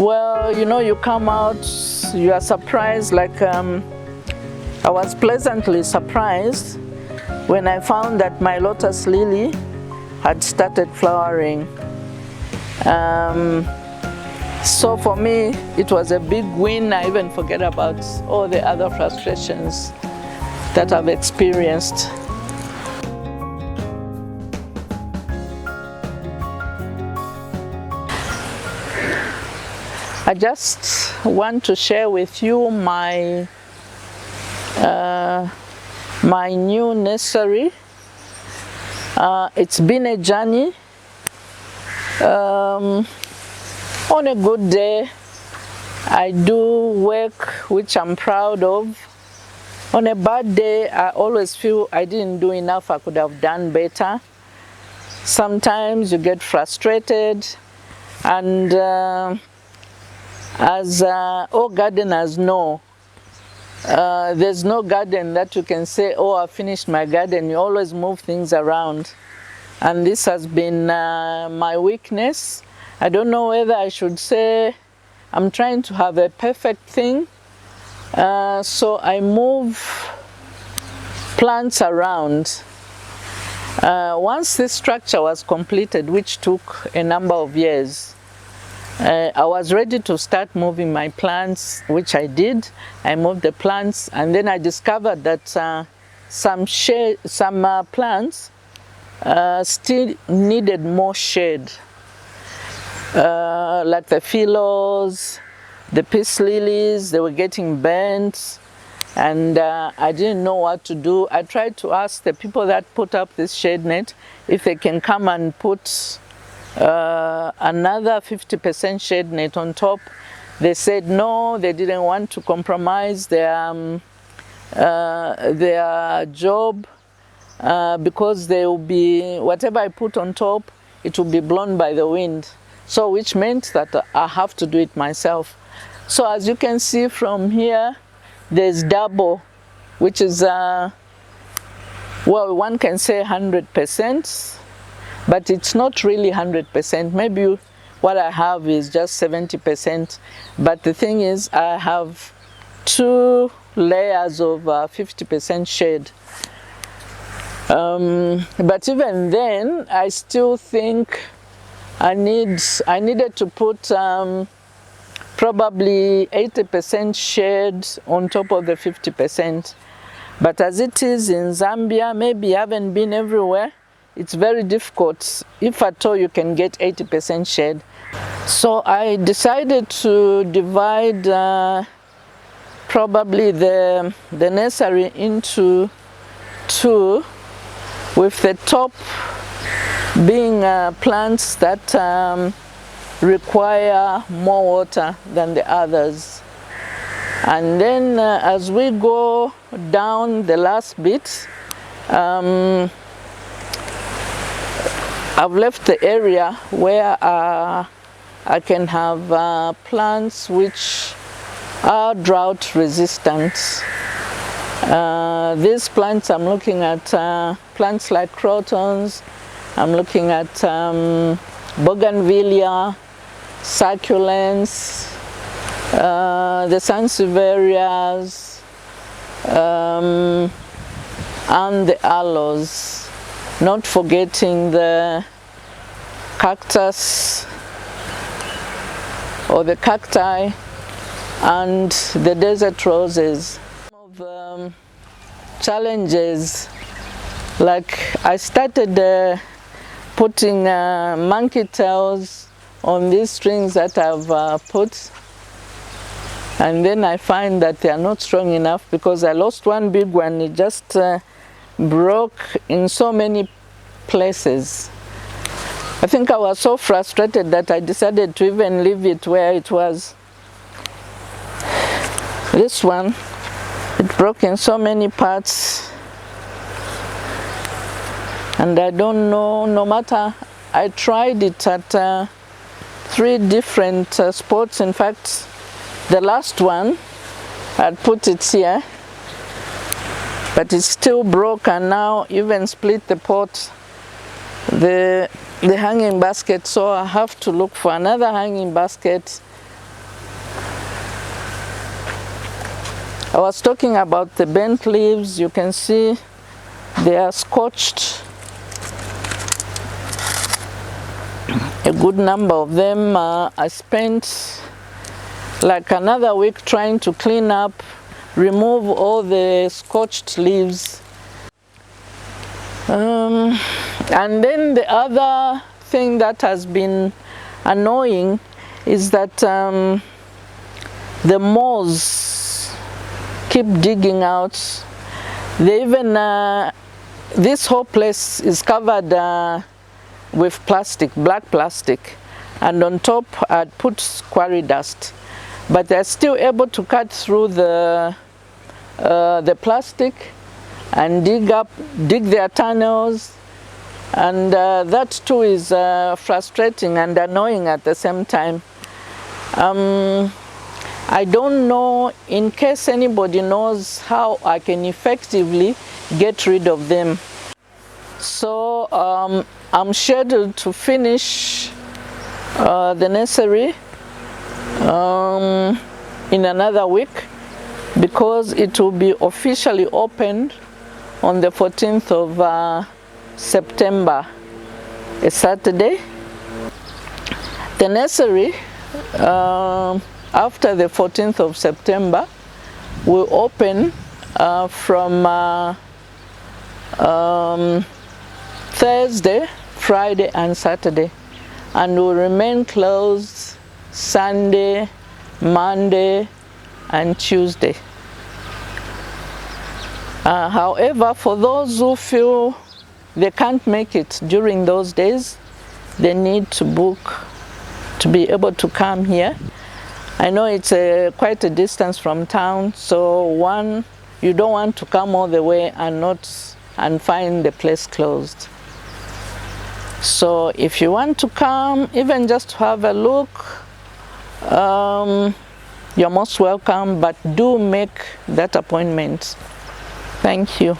Well, you know, you come out, you are surprised, like I was pleasantly surprised when I found that my lotus lily had started flowering. So for me, it was a big win. I even forget about all the other frustrations that I've experienced. I just want to share with you my my new nursery. It's been a journey. On a good day, I do work which I'm proud of. On a bad day, I always feel I didn't do enough, I could have done better. Sometimes you get frustrated, and as all gardeners know, there's no garden that you can say, oh, I finished my garden. You always move things around. And this has been my weakness. I don't know whether I should say I'm trying to have a perfect thing. So I move plants around. Once this structure was completed, which took a number of years, I was ready to start moving my plants, which I did. I moved the plants, and then I discovered that some plants still needed more shade. Like the phyllos, the peace lilies, they were getting burnt, and I didn't know what to do. I tried to ask the people that put up this shade net if they can come and put another 50% shade net on top. They said no, they didn't want to compromise their job, because they will be, whatever I put on top, it will be blown by the wind. So which meant that I have to do it myself. So as you can see from here, there's double, which is, well, one can say 100%, but it's not really 100%. Maybe what I have is just 70%. But the thing is, I have 2 layers of 50% shade. But even then, I still think I needed to put probably 80% shade on top of the 50%. But as it is in Zambia, maybe you haven't been everywhere, it's very difficult, if at all you can get 80% shade. So I decided to divide probably the nursery into 2, with the top being plants that require more water than the others. And then as we go down the last bit, I've left the area where I can have plants which are drought resistant. These plants, I'm looking at plants like crotons, I'm looking at bougainvillea, succulents, the sansevierias, and the aloes, not forgetting the cactus or the cacti and the desert roses. Of challenges, like I started putting monkey tails on these strings that I've put, and then I find that they are not strong enough because I lost one big one. It just broke in so many places. I think I was so frustrated that I decided to even leave it where it was. This one, it broke in so many parts, and I don't know, no matter, I tried it at 3 different spots. In fact, the last one, I'd put it here, but it still broke, and now even split the pot, the hanging basket. So I have to look for another hanging basket I was talking about the bent leaves. You can see they are scorched. A good number of them. I spent like another week trying to clean up, remove all the scorched leaves. And then the other thing that has been annoying is that the moths keep digging out. They even, this whole place is covered with plastic, black plastic, and on top I'd put quarry dust. But they're still able to cut through the plastic and dig their tunnels, and that too is frustrating and annoying at the same time. I don't know, in case anybody knows how I can effectively get rid of them. So I'm scheduled to finish the nursery in another week, because it will be officially opened on the 14th of September, a Saturday. The nursery, after the 14th of September, will open from Thursday, Friday and Saturday, and will remain closed Sunday, Monday and Tuesday. However, for those who feel they can't make it during those days, they need to book to be able to come here. I know it's quite a distance from town, so one, you don't want to come all the way and find the place closed. So if you want to come, even just to have a look, you're most welcome, but do make that appointment. Thank you.